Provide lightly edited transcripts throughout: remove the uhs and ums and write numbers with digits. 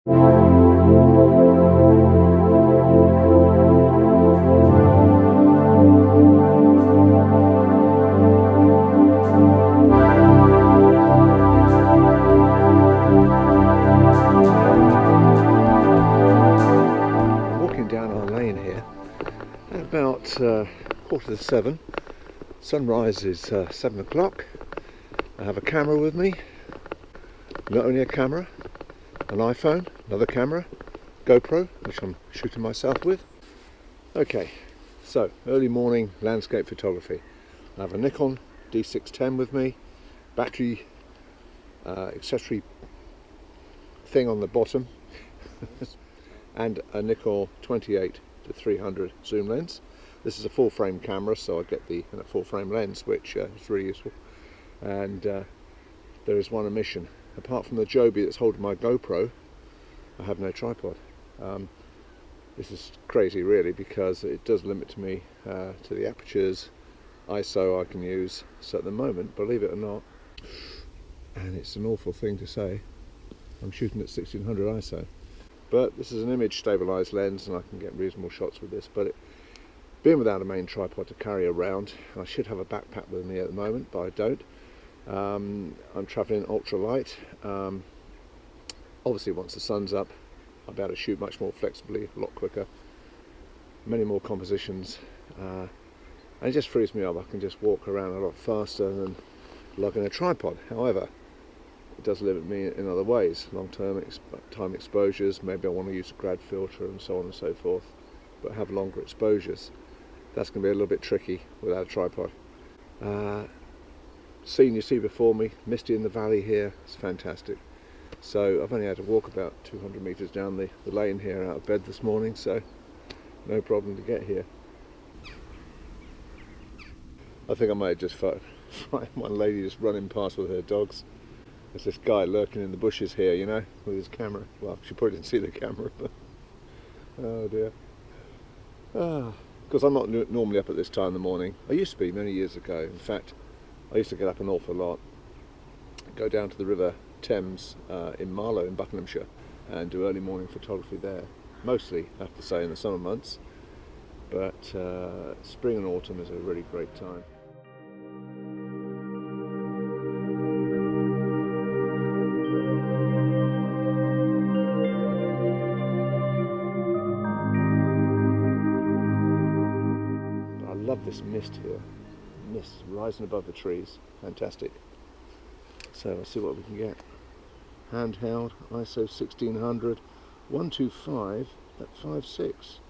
Walking down our lane here at about 6:45. Sunrise is 7 o'clock. I have a camera with me. Not only a camera, an iPhone, another camera, GoPro, which I'm shooting myself with. Okay, so early morning landscape photography. I have a Nikon D610 with me, battery accessory thing on the bottom, and a Nikkor 28-300 zoom lens. This is a full frame camera, so I get the full frame lens, which is really useful. And there is one omission. Apart from the Joby that's holding my GoPro, I have no tripod. This is crazy really, because it does limit me to the apertures, ISO I can use. So at the moment, believe it or not, and it's an awful thing to say, I'm shooting at 1600 ISO. But this is an image stabilized lens and I can get reasonable shots with this. But being without a main tripod to carry around, I should have a backpack with me at the moment, but I don't. I'm travelling ultralight. Obviously once the sun's up, I'll be able to shoot much more flexibly, a lot quicker, many more compositions, and it just frees me up. I can just walk around a lot faster than lugging a tripod. However, it does limit me in other ways, long-term time exposures. Maybe I want to use a grad filter and so on and so forth, but have longer exposures. That's going to be a little bit tricky without a tripod. Scene you see before me, misty in the valley here, it's fantastic. So I've only had to walk about 200 metres down the lane here out of bed this morning, so no problem to get here. I think I might just find one lady just running past with her dogs. There's this guy lurking in the bushes here, you know, with his camera. Well, she probably didn't see the camera, but oh dear. Because I'm not normally up at this time in the morning. I used to be many years ago. In fact, I used to get up an awful lot, go down to the River Thames in Marlow in Buckinghamshire and do early morning photography there. Mostly, I have to say, in the summer months, but spring and autumn is a really great time. But I love this mist here. Mist rising above the trees, fantastic. So let's see what we can get. Handheld, ISO 1600, 125 at 5.6.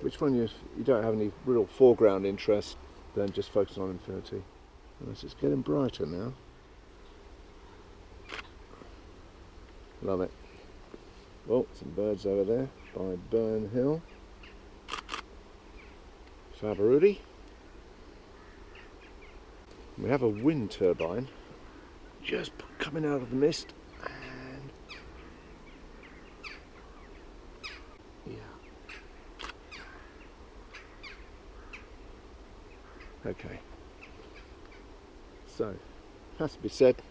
Which one you don't have any real foreground interest, then just focus on infinity. Unless it's getting brighter now. Love it. Oh, some birds over there by Burn Hill. Favorudi. We have a wind turbine just coming out of the mist, and yeah. Okay. So, has to be said,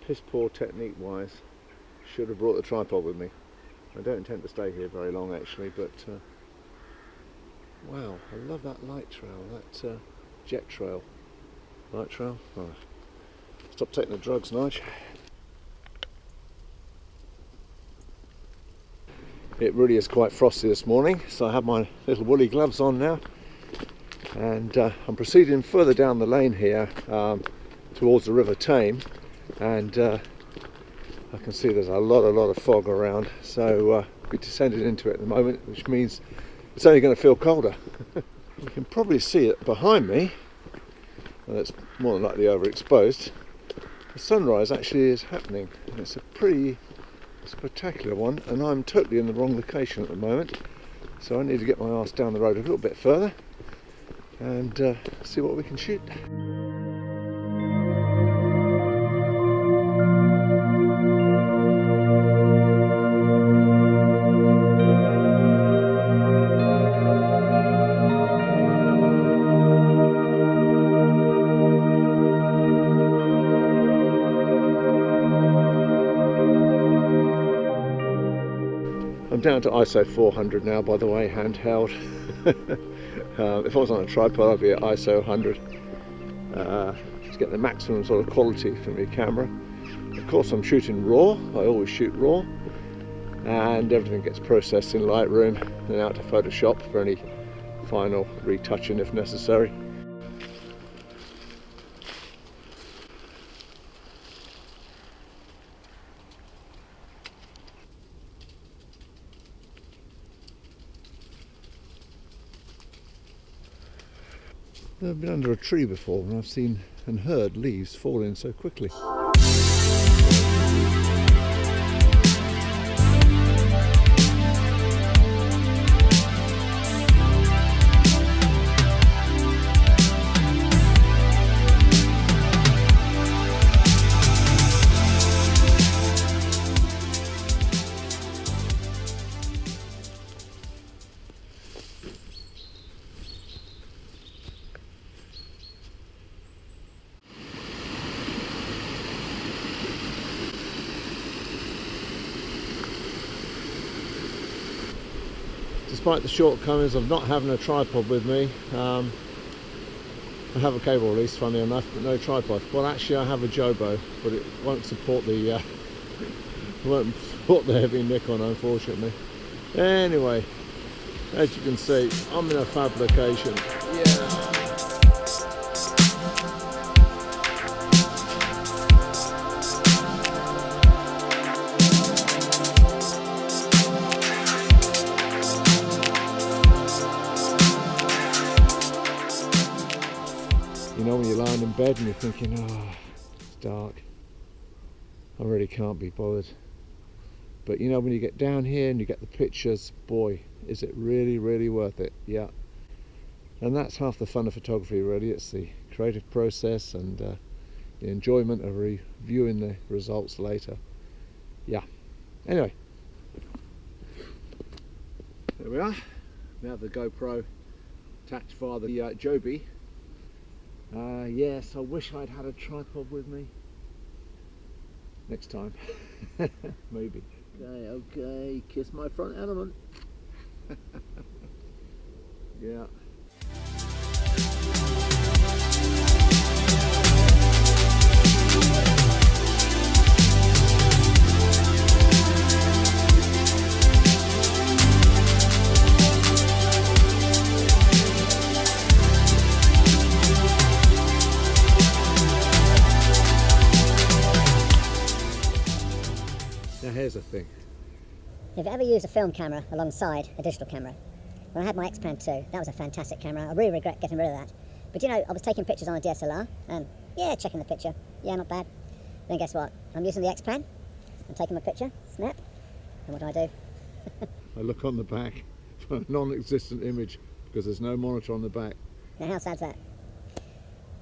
piss poor technique wise. Should have brought the tripod with me. I don't intend to stay here very long actually, but wow, I love that light trail, that jet trail. Light trail. Oh. Stop taking the drugs, Nigel. It really is quite frosty this morning, so I have my little woolly gloves on now, and I'm proceeding further down the lane here towards the River Tame, and I can see there's a lot of fog around, so we descended into it at the moment, which means it's only going to feel colder. You can probably see it behind me. Well, it's more than likely overexposed. The sunrise actually is happening, and it's a pretty spectacular one, and I'm totally in the wrong location at the moment, so I need to get my arse down the road a little bit further and see what we can shoot. down to ISO 400 now, by the way, handheld. If I was on a tripod, I'd be at ISO 100 to get the maximum sort of quality from your camera. Of course, I'm shooting RAW. I always shoot RAW, and everything gets processed in Lightroom and out to Photoshop for any final retouching if necessary. I've been under a tree before and I've seen and heard leaves falling so quickly. Despite the shortcomings of not having a tripod with me, I have a cable release, funny enough, but no tripod. Well, actually, I have a Jobo, but it won't support the heavy Nikon, unfortunately. Anyway, as you can see, I'm in a fab location. Yeah. You know, when you're lying in bed and you're thinking, oh, it's dark, I really can't be bothered. But you know, when you get down here and you get the pictures, boy, is it really, really worth it. Yeah. And that's half the fun of photography, really. It's the creative process and the enjoyment of reviewing the results later. Yeah. Anyway, there we are. We have the GoPro attached via the Joby. Yes, I wish I'd had a tripod with me. Next time. Maybe. Okay, kiss my front element. Yeah. Now here's the thing. If you ever use a film camera alongside a digital camera, when I had my X-Pan 2, that was a fantastic camera. I really regret getting rid of that. But you know, I was taking pictures on a DSLR, and yeah, checking the picture, yeah, not bad. Then guess what? I'm using the X-Pan, I'm taking my picture, snap, and what do? I look on the back for a non-existent image because there's no monitor on the back. Now how sad's that?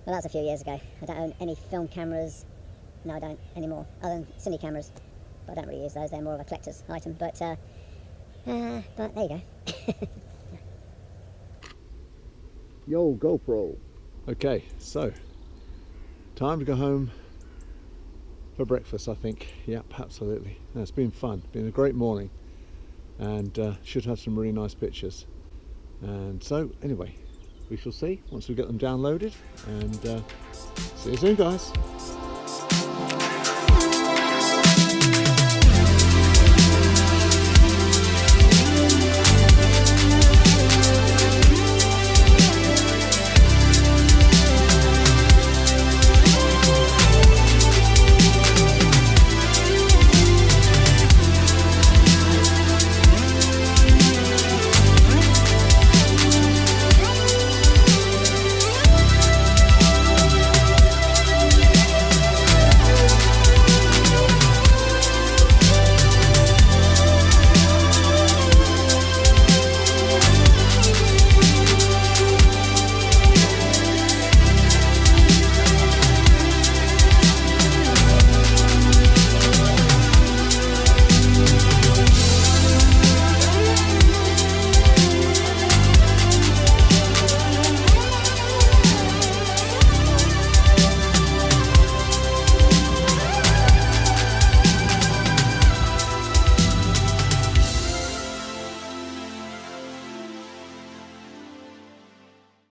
Well, that was a few years ago. I don't own any film cameras. No, I don't anymore, other than cine cameras. But I don't really use those, they're more of a collector's item, but there you go. Yo, GoPro. Okay, so time to go home for breakfast, I think. Yep, absolutely. No, it's been fun, been a great morning, and should have some really nice pictures. And so anyway, we shall see once we get them downloaded, and see you soon, guys.